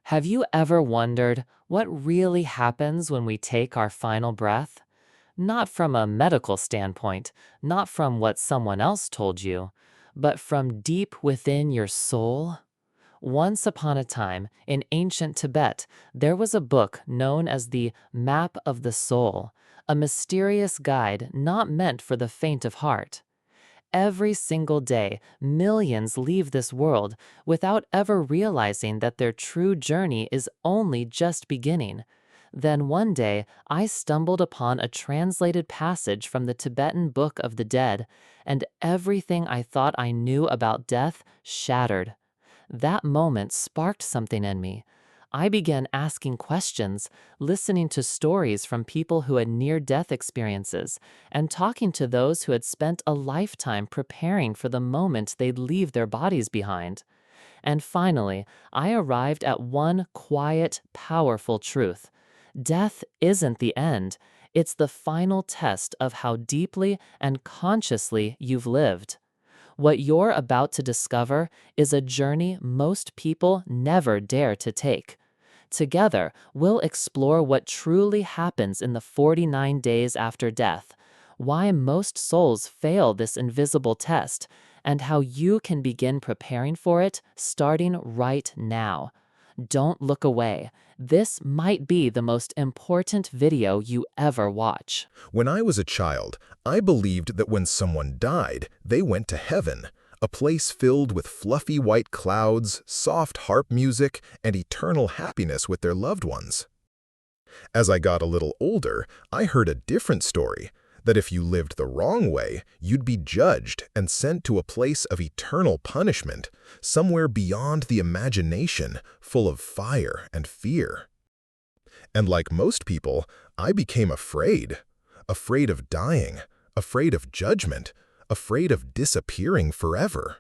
Have you ever wondered what really happens when we take our final breath? Not from a medical standpoint, not from what someone else told you, but from deep within your soul? Once upon a time, in ancient Tibet, there was a book known as the Map of the Soul, a mysterious guide not meant for the faint of heart. Every single day, millions leave this world without ever realizing that their true journey is only just beginning. Then one day, I stumbled upon a translated passage from the Tibetan Book of the Dead, and everything I thought I knew about death shattered. That moment sparked something in me. I began asking questions, listening to stories from people who had near-death experiences, and talking to those who had spent a lifetime preparing for the moment they'd leave their bodies behind. And finally, I arrived at one quiet, powerful truth. Death isn't the end. It's the final test of how deeply and consciously you've lived. What you're about to discover is a journey most people never dare to take. Together, we'll explore what truly happens in the 49 days after death, why most souls fail this invisible test, and how you can begin preparing for it starting right now. Don't look away. This might be the most important video you ever watch. When I was a child, I believed that when someone died, they went to heaven, a place filled with fluffy white clouds, soft harp music, and eternal happiness with their loved ones. As I got a little older, I heard a different story, that if you lived the wrong way, you'd be judged and sent to a place of eternal punishment, somewhere beyond the imagination, full of fire and fear. And like most people, I became afraid of dying, afraid of judgment, afraid of disappearing forever.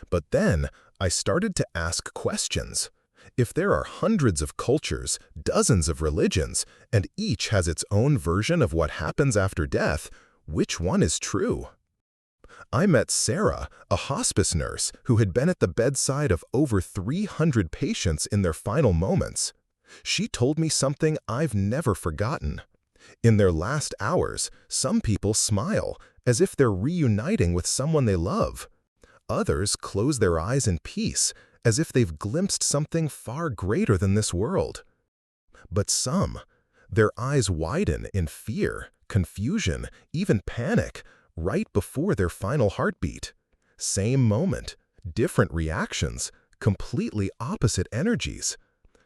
But then I started to ask questions. If there are hundreds of cultures, dozens of religions, and each has its own version of what happens after death, which one is true? I met Sarah, a hospice nurse who had been at the bedside of over 300 patients in their final moments. She told me something I've never forgotten. In their last hours, some people smile, as if they're reuniting with someone they love. Others close their eyes in peace, as if they've glimpsed something far greater than this world. But some, their eyes widen in fear, confusion, even panic, right before their final heartbeat. Same moment, different reactions, completely opposite energies.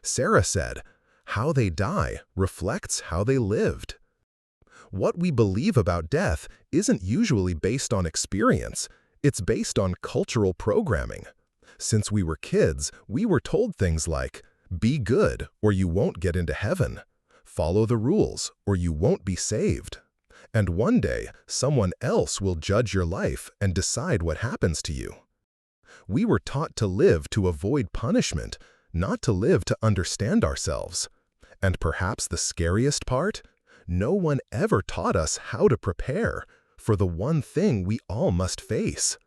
Sarah said, "How they die reflects how they lived." What we believe about death isn't usually based on experience, it's based on cultural programming. Since we were kids, we were told things like, "Be good or you won't get into heaven. Follow the rules or you won't be saved." And one day, someone else will judge your life and decide what happens to you. We were taught to live to avoid punishment, not to live to understand ourselves. And perhaps the scariest part? No one ever taught us how to prepare for the one thing we all must face.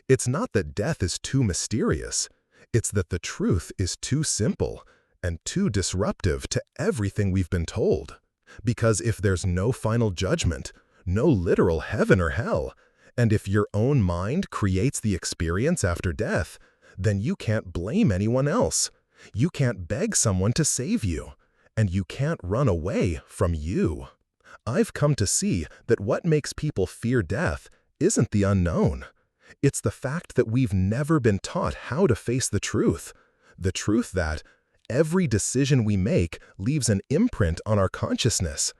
It's not that death is too mysterious. It's that the truth is too simple and too disruptive to everything we've been told. Because if there's no final judgment, no literal heaven or hell, and if your own mind creates the experience after death, then you can't blame anyone else. You can't beg someone to save you, and you can't run away from you. I've come to see that what makes people fear death isn't the unknown. It's the fact that we've never been taught how to face the truth that every decision we make leaves an imprint on our consciousness,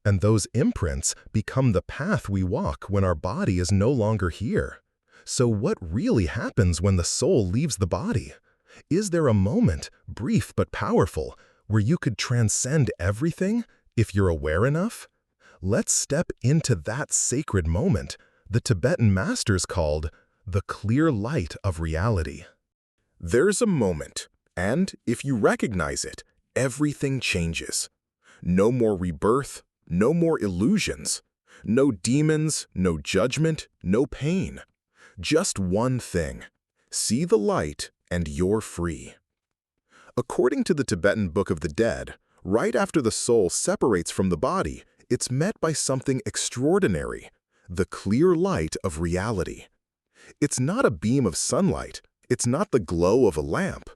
and those imprints become the path we walk when our body is no longer here. So what really happens when the soul leaves the body? Is there a moment, brief but powerful, where you could transcend everything if you're aware enough? Let's step into that sacred moment the Tibetan masters called the clear light of reality. There's a moment, and if you recognize it, everything changes. No more rebirth, no more illusions, no demons, no judgment, no pain. Just one thing. See the light and you're free. According to the Tibetan Book of the Dead, right after the soul separates from the body, it's met by something extraordinary, the clear light of reality. It's not a beam of sunlight. It's not the glow of a lamp.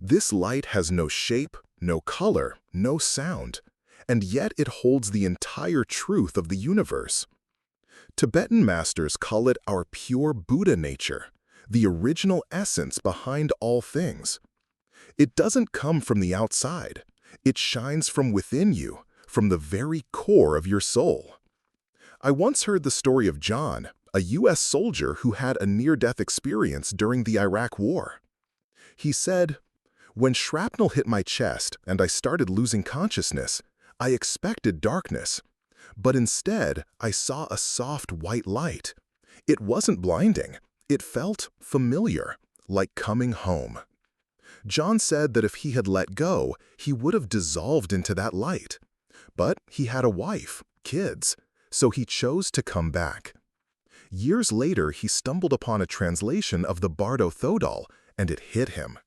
This light has no shape, no color, no sound, and yet it holds the entire truth of the universe. Tibetan masters call it our pure Buddha nature, the original essence behind all things. It doesn't come from the outside. It shines from within you, from the very core of your soul. I once heard the story of John, a U.S. soldier who had a near-death experience during the Iraq War. He said, "When shrapnel hit my chest and I started losing consciousness, I expected darkness. But instead, I saw a soft white light. It wasn't blinding. It felt familiar, like coming home." John said that if he had let go, he would have dissolved into that light. But he had a wife, kids, so he chose to come back. Years later, he stumbled upon a translation of the Bardo Thodol, and it hit him.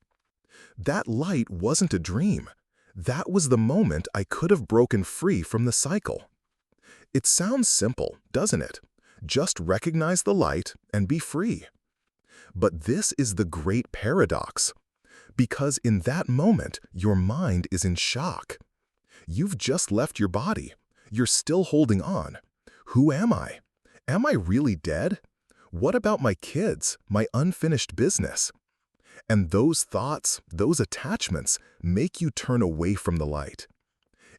That light wasn't a dream. That was the moment I could have broken free from the cycle. It sounds simple, doesn't it? Just recognize the light and be free. But this is the great paradox. Because in that moment, your mind is in shock. You've just left your body. You're still holding on. Who am I? Am I really dead? What about my kids, my unfinished business? And those thoughts, those attachments, make you turn away from the light.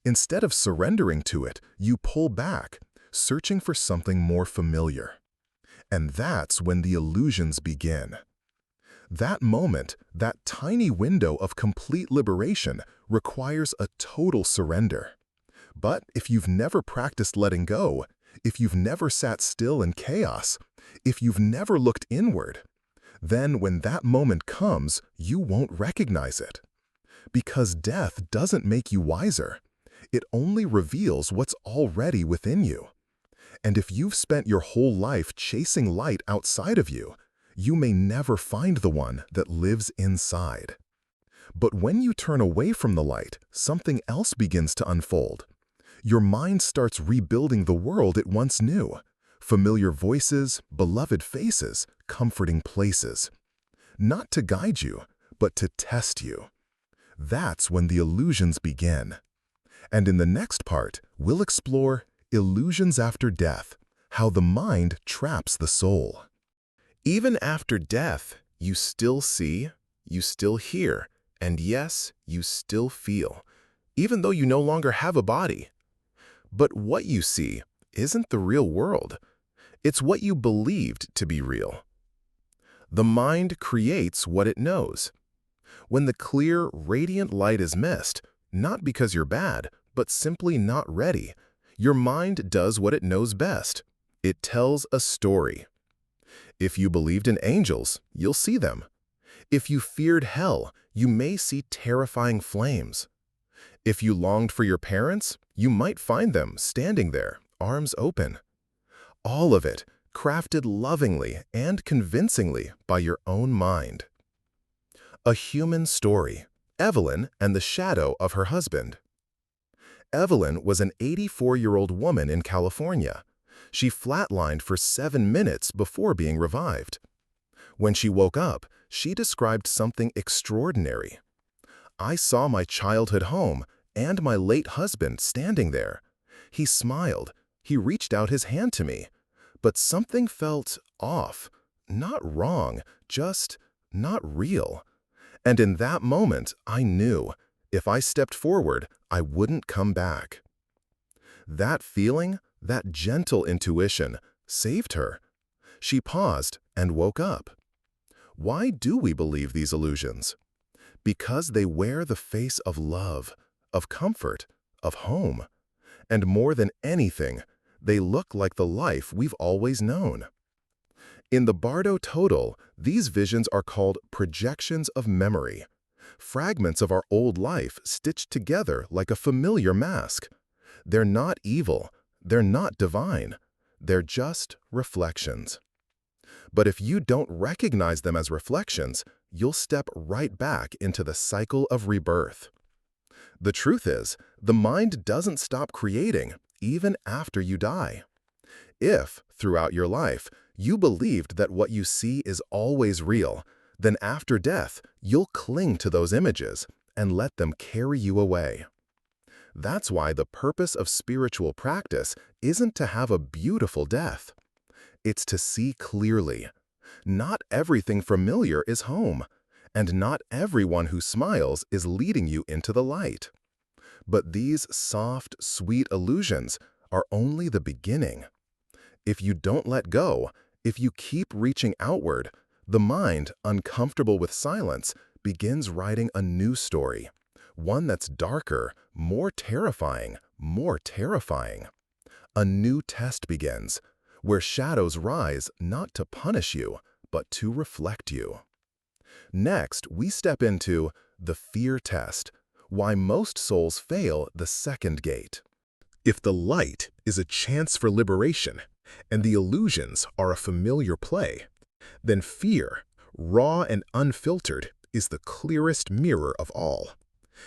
Instead of surrendering to it, you pull back, searching for something more familiar. And that's when the illusions begin. That moment, that tiny window of complete liberation, requires a total surrender. But if you've never practiced letting go, if you've never sat still in chaos, if you've never looked inward, then when that moment comes, you won't recognize it. Because death doesn't make you wiser. It only reveals what's already within you. And if you've spent your whole life chasing light outside of you, you may never find the one that lives inside. But when you turn away from the light, something else begins to unfold. Your mind starts rebuilding the world it once knew. Familiar voices, beloved faces, comforting places. Not to guide you, but to test you. That's when the illusions begin. And in the next part, we'll explore illusions after death, how the mind traps the soul. Even after death, you still see, you still hear, and yes, you still feel, even though you no longer have a body. But what you see isn't the real world. It's what you believed to be real. The mind creates what it knows. When the clear, radiant light is missed, not because you're bad, but simply not ready, your mind does what it knows best. It tells a story. If you believed in angels, you'll see them. If you feared hell, you may see terrifying flames. If you longed for your parents, you might find them standing there, arms open. All of it crafted lovingly and convincingly by your own mind. A human story, Evelyn and the shadow of her husband. Evelyn was an 84-year-old woman in California. She flatlined for 7 minutes before being revived. When she woke up, she described something extraordinary. "I saw my childhood home and my late husband standing there. He smiled. He reached out his hand to me. But something felt off. Not wrong, just not real. And in that moment, I knew, if I stepped forward, I wouldn't come back." That feeling, that gentle intuition, saved her. She paused and woke up. Why do we believe these illusions? Because they wear the face of love, of comfort, of home. And more than anything, they look like the life we've always known. In the Bardo Thodol, these visions are called projections of memory, fragments of our old life stitched together like a familiar mask. They're not evil, they're not divine, they're just reflections. But if you don't recognize them as reflections, you'll step right back into the cycle of rebirth. The truth is, the mind doesn't stop creating even after you die. If, throughout your life, you believed that what you see is always real, then after death, you'll cling to those images and let them carry you away. That's why the purpose of spiritual practice isn't to have a beautiful death. It's to see clearly. Not everything familiar is home, and not everyone who smiles is leading you into the light. But these soft, sweet illusions are only the beginning. If you don't let go, if you keep reaching outward, the mind, uncomfortable with silence, begins writing a new story, one that's darker, more terrifying, more terrifying. A new test begins, where shadows rise not to punish you, but to reflect you. Next, we step into the fear test, why most souls fail the second gate. If the light is a chance for liberation, and the illusions are a familiar play, then fear, raw and unfiltered, is the clearest mirror of all.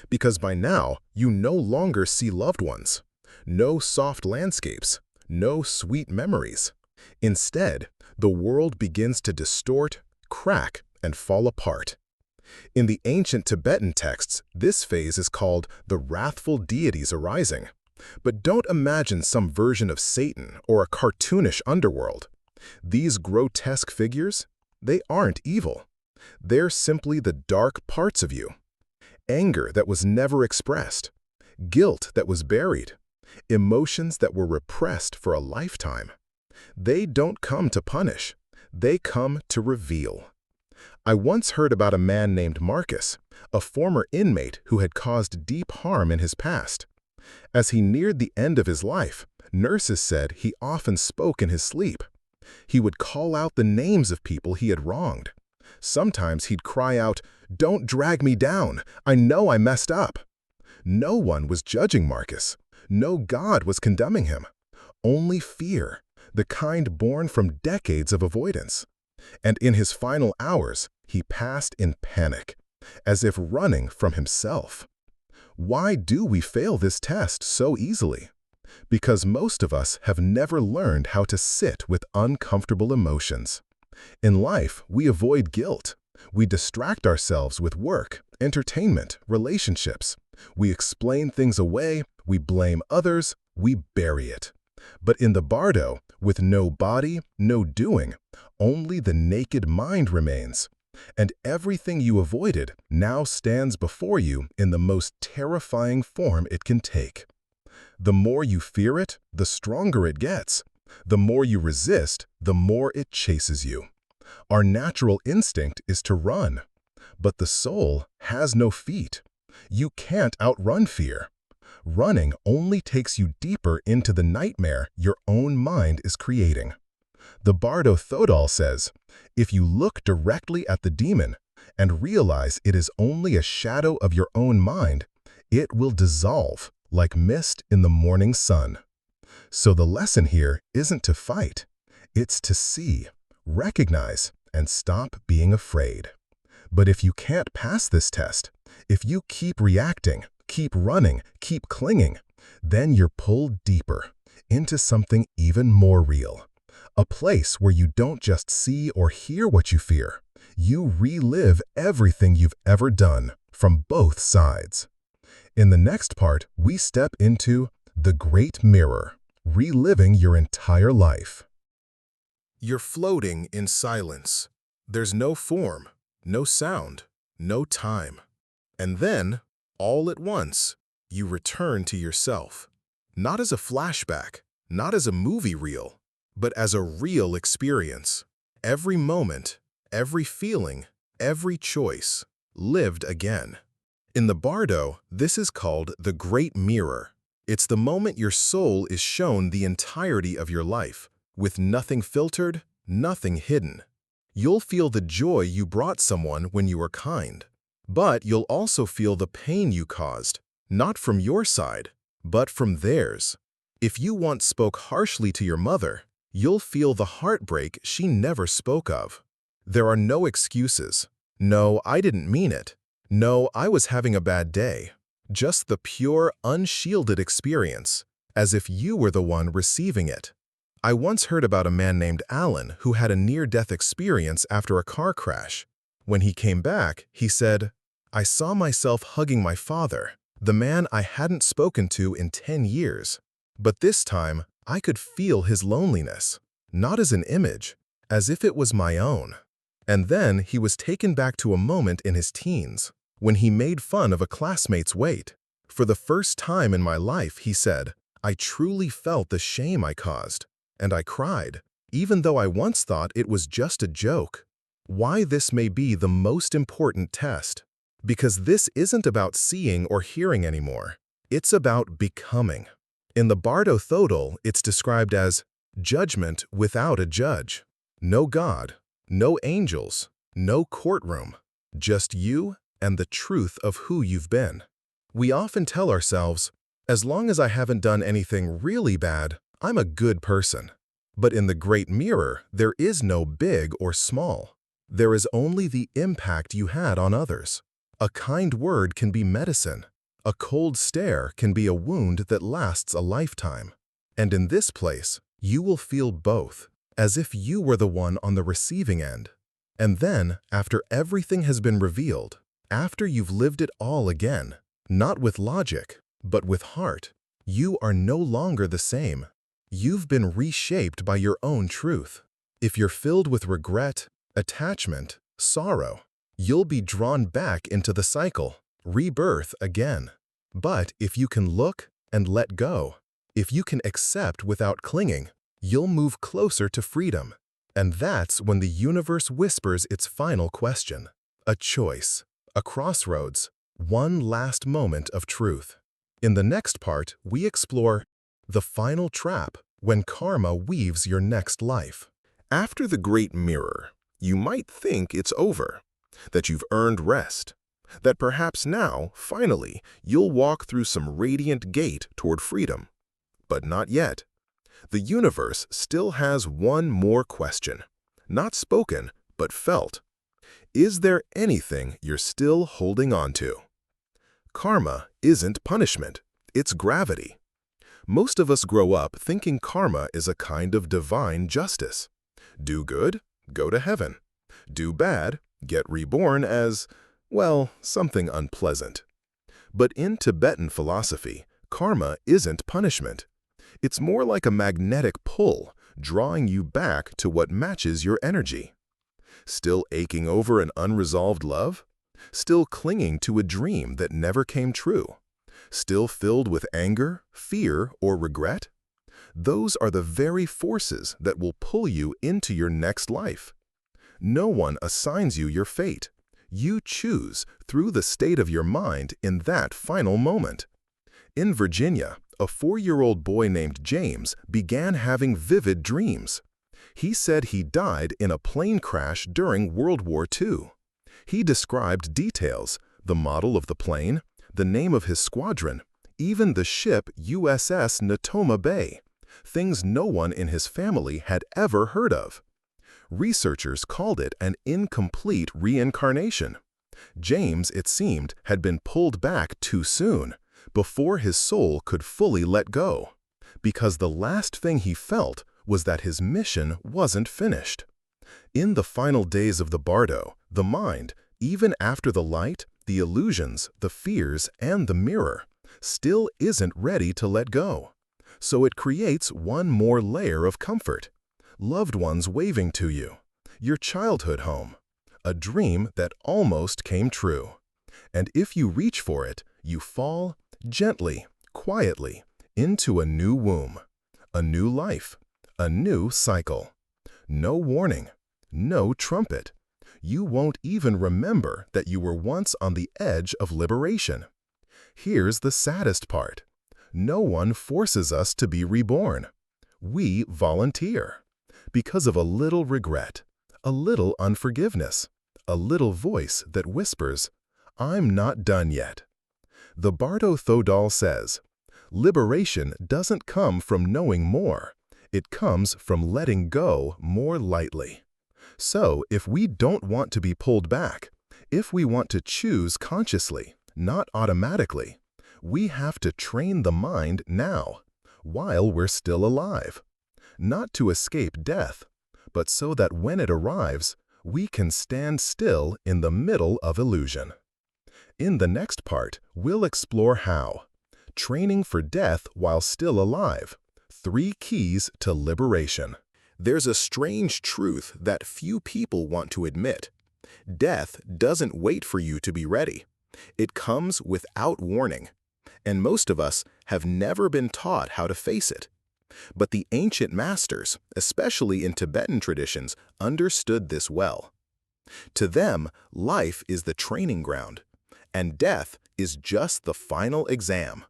Because by now, you no longer see loved ones, no soft landscapes, no sweet memories. Instead, the world begins to distort, crack, and fall apart. In the ancient Tibetan texts, this phase is called the wrathful deities arising. But don't imagine some version of Satan or a cartoonish underworld. These grotesque figures, they aren't evil. They're simply the dark parts of you. Anger that was never expressed, guilt that was buried, emotions that were repressed for a lifetime. They don't come to punish, they come to reveal. I once heard about a man named Marcus, a former inmate who had caused deep harm in his past. As he neared the end of his life, nurses said he often spoke in his sleep. He would call out the names of people he had wronged. Sometimes he'd cry out, "Don't drag me down, I know I messed up." No one was judging Marcus. No God was condemning him. Only fear, the kind born from decades of avoidance. And in his final hours, he passed in panic, as if running from himself. Why do we fail this test so easily? Because most of us have never learned how to sit with uncomfortable emotions. In life, we avoid guilt. We distract ourselves with work, entertainment, relationships. We explain things away, we blame others, we bury it. But in the bardo, with no body, no doing, only the naked mind remains. And everything you avoided now stands before you in the most terrifying form it can take. The more you fear it, the stronger it gets. The more you resist, the more it chases you. Our natural instinct is to run, but the soul has no feet. You can't outrun fear. Running only takes you deeper into the nightmare your own mind is creating. The Bardo Thodol says, if you look directly at the demon and realize it is only a shadow of your own mind, it will dissolve like mist in the morning sun. So the lesson here isn't to fight, it's to see, recognize, and stop being afraid. But if you can't pass this test, if you keep reacting, keep running, keep clinging, then you're pulled deeper into something even more real. A place where you don't just see or hear what you fear, you relive everything you've ever done from both sides. In the next part, we step into the Great Mirror, reliving your entire life. You're floating in silence. There's no form, no sound, no time. And then, all at once, you return to yourself. Not as a flashback, not as a movie reel, but as a real experience. Every moment, every feeling, every choice, lived again. In the Bardo, this is called the Great Mirror. It's the moment your soul is shown the entirety of your life, with nothing filtered, nothing hidden. You'll feel the joy you brought someone when you were kind. But you'll also feel the pain you caused, not from your side, but from theirs. If you once spoke harshly to your mother, you'll feel the heartbreak she never spoke of. There are no excuses, No, I didn't mean it. No, I was having a bad day. Just the pure, unshielded experience, as if you were the one receiving it. I once heard about a man named Alan who had a near-death experience after a car crash. When he came back, he said, "I saw myself hugging my father, the man I hadn't spoken to in 10 years. But this time, I could feel his loneliness, not as an image, as if it was my own." And then he was taken back to a moment in his teens, when he made fun of a classmate's weight. For the first time in my life, he said, I truly felt the shame I caused, and I cried, even though I once thought it was just a joke. Why this may be the most important test? Because this isn't about seeing or hearing anymore. It's about becoming. In the Bardo Thodol, it's described as judgment without a judge. No God, no angels, no courtroom, just you and the truth of who you've been. We often tell ourselves, as long as I haven't done anything really bad, I'm a good person. But in the great mirror, there is no big or small. There is only the impact you had on others. A kind word can be medicine. A cold stare can be a wound that lasts a lifetime. And in this place, you will feel both, as if you were the one on the receiving end. And then, after everything has been revealed, after you've lived it all again, not with logic, but with heart, you are no longer the same. You've been reshaped by your own truth. If you're filled with regret, attachment, sorrow, you'll be drawn back into the cycle, rebirth again. But if you can look and let go, if you can accept without clinging, you'll move closer to freedom. And that's when the universe whispers its final question, a choice, a crossroads, one last moment of truth. In the next part, we explore the final trap when karma weaves your next life. After the great mirror, you might think it's over, that you've earned rest, that perhaps now, finally, you'll walk through some radiant gate toward freedom. But not yet. The universe still has one more question, not spoken, but felt. Is there anything you're still holding on to? Karma isn't punishment, it's gravity. Most of us grow up thinking karma is a kind of divine justice. Do good, go to heaven. Do bad, get reborn as, well, something unpleasant. But in Tibetan philosophy, karma isn't punishment. It's more like a magnetic pull, drawing you back to what matches your energy. Still aching over an unresolved love? Still clinging to a dream that never came true? Still filled with anger, fear, or regret? Those are the very forces that will pull you into your next life. No one assigns you your fate. You choose through the state of your mind in that final moment. In Virginia, a 4-year-old boy named James began having vivid dreams. He said he died in a plane crash during World War II. He described details, the model of the plane, the name of his squadron, even the ship USS Natoma Bay, things no one in his family had ever heard of. Researchers called it an incomplete reincarnation. James, it seemed, had been pulled back too soon, before his soul could fully let go, because the last thing he felt was that his mission wasn't finished. In the final days of the Bardo, the mind, even after the light, the illusions, the fears, and the mirror, still isn't ready to let go. So it creates one more layer of comfort. Loved ones waving to you, your childhood home, a dream that almost came true. And if you reach for it, you fall gently, quietly, into a new womb, a new life, a new cycle. No warning, no trumpet. You won't even remember that you were once on the edge of liberation. Here's the saddest part. No one forces us to be reborn. We volunteer. Because of a little regret, a little unforgiveness, a little voice that whispers, I'm not done yet. The Bardo Thodol says, liberation doesn't come from knowing more. It comes from letting go more lightly. So if we don't want to be pulled back, If we want to choose consciously, not automatically, we have to train the mind now, while we're still alive, not to escape death, but so that when it arrives, we can stand still in the middle of illusion. In the next part, we'll explore how. Training for death while still alive. 3 keys to liberation. There's a strange truth that few people want to admit. Death doesn't wait for you to be ready. It comes without warning. And most of us have never been taught how to face it. But the ancient masters, especially in Tibetan traditions, understood this well. To them, life is the training ground, and death is just the final exam.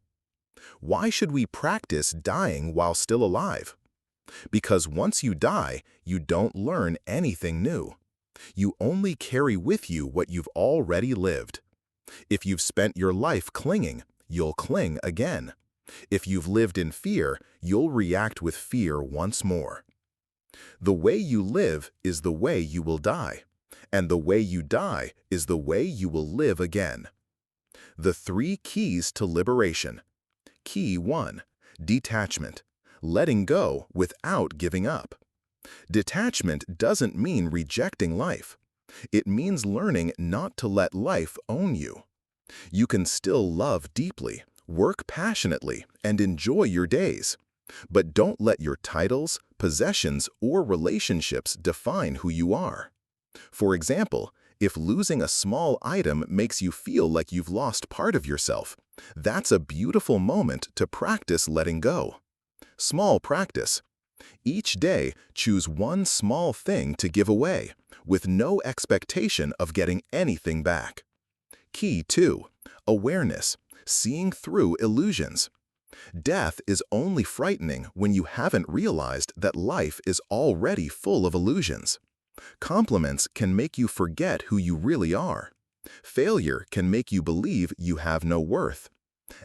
Why should we practice dying while still alive? Because once you die, you don't learn anything new. You only carry with you what you've already lived. If you've spent your life clinging, you'll cling again. If you've lived in fear, you'll react with fear once more. The way you live is the way you will die, and the way you die is the way you will live again. The 3 keys to liberation. Key 1. Detachment. Letting go without giving up. Detachment doesn't mean rejecting life. It means learning not to let life own you. You can still love deeply, work passionately, and enjoy your days. But don't let your titles, possessions, or relationships define who you are. For example, if losing a small item makes you feel like you've lost part of yourself, that's a beautiful moment to practice letting go. Small practice. Each day, choose one small thing to give away, with no expectation of getting anything back. Key 2. Awareness. Seeing through illusions. Death is only frightening when you haven't realized that life is already full of illusions. Compliments can make you forget who you really are. Failure can make you believe you have no worth.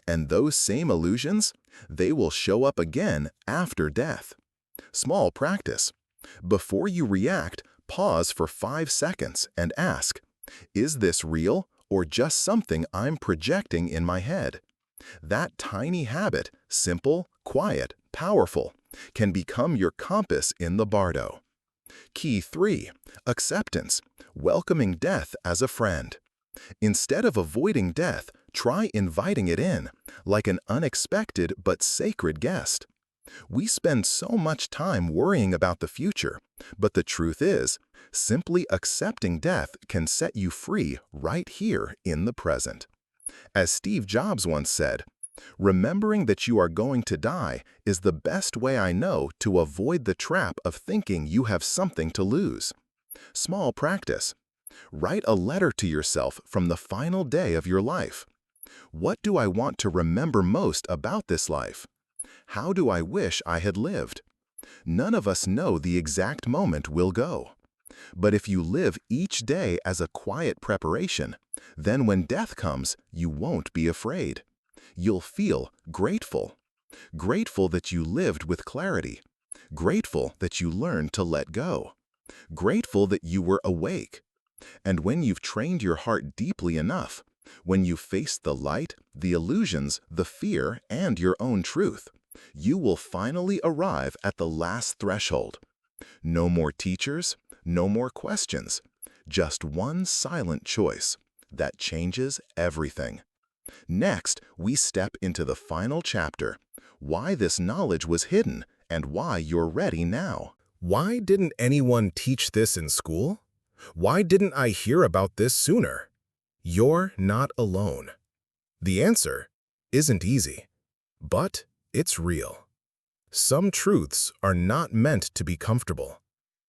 And those same illusions, they will show up again after death. Small practice. Before you react, pause for 5 seconds and ask, is this real or just something I'm projecting in my head? That tiny habit, simple, quiet, powerful, can become your compass in the bardo. Key 3. Acceptance. Welcoming death as a friend. Instead of avoiding death, try inviting it in, like an unexpected but sacred guest. We spend so much time worrying about the future, but the truth is, simply accepting death can set you free right here in the present. As Steve Jobs once said, remembering that you are going to die is the best way I know to avoid the trap of thinking you have something to lose. Small practice. Write a letter to yourself from the final day of your life. What do I want to remember most about this life? How do I wish I had lived? None of us know the exact moment we'll go. But if you live each day as a quiet preparation, then when death comes, you won't be afraid. You'll feel grateful. Grateful that you lived with clarity. Grateful that you learned to let go. Grateful that you were awake. And when you've trained your heart deeply enough, when you face the light, the illusions, the fear, and your own truth, you will finally arrive at the last threshold. No more teachers, no more questions, just one silent choice that changes everything. Next, we step into the final chapter, why this knowledge was hidden and why you're ready now. Why didn't anyone teach this in school? Why didn't I hear about this sooner? You're not alone. The answer isn't easy, but it's real. Some truths are not meant to be comfortable.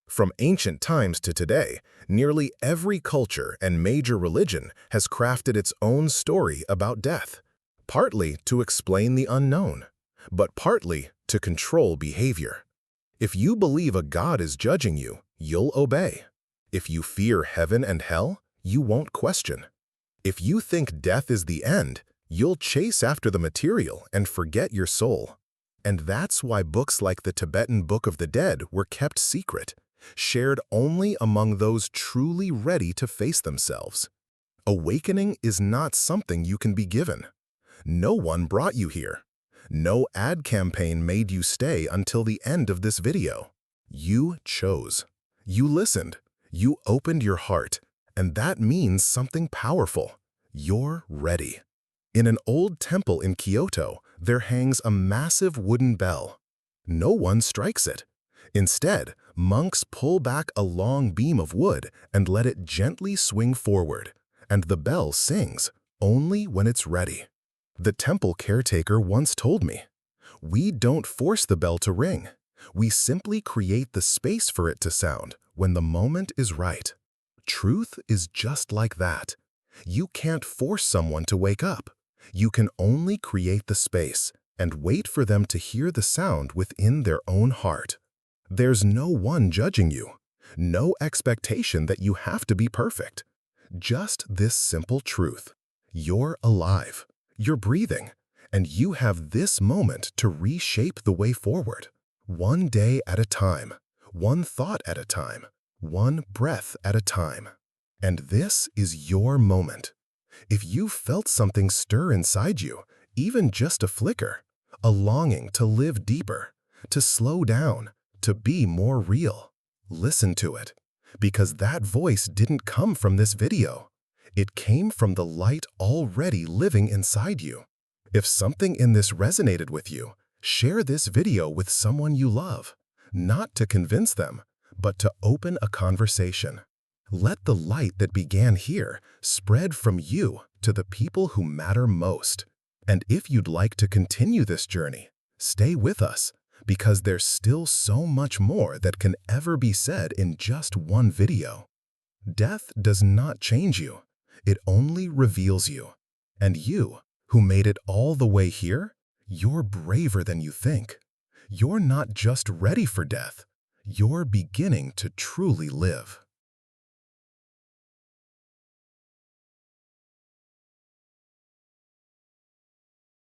From ancient times to today, nearly every culture and major religion has crafted its own story about death, partly to explain the unknown, but partly to control behavior. If you believe a God is judging you, you'll obey. If you fear heaven and hell, you won't question. If you think death is the end, you'll chase after the material and forget your soul. And that's why books like the Tibetan Book of the Dead were kept secret, shared only among those truly ready to face themselves. Awakening is not something you can be given. No one brought you here. No ad campaign made you stay until the end of this video. You chose. You listened. You opened your heart. And that means something powerful. You're ready. In an old temple in Kyoto, there hangs a massive wooden bell. No one strikes it. Instead, monks pull back a long beam of wood and let it gently swing forward, and the bell sings only when it's ready. The temple caretaker once told me, "We don't force the bell to ring. We simply create the space for it to sound when the moment is right." Truth is just like that. You can't force someone to wake up. You can only create the space and wait for them to hear the sound within their own heart. There's no one judging you, no expectation that you have to be perfect. Just this simple truth. You're alive, you're breathing, and you have this moment to reshape the way forward. One day at a time, one thought at a time, one breath at a time. And this is your moment. If you felt something stir inside you, even just a flicker, a longing to live deeper, to slow down, to be more real, listen to it, because that voice didn't come from this video. It came from the light already living inside you. If something in this resonated with you, share this video with someone you love, not to convince them, but to open a conversation. Let the light that began here spread from you to the people who matter most. And if you'd like to continue this journey, stay with us, because there's still so much more that can ever be said in just one video. Death does not change you. It only reveals you. And you, who made it all the way here, you're braver than you think. You're not just ready for death. You're beginning to truly live.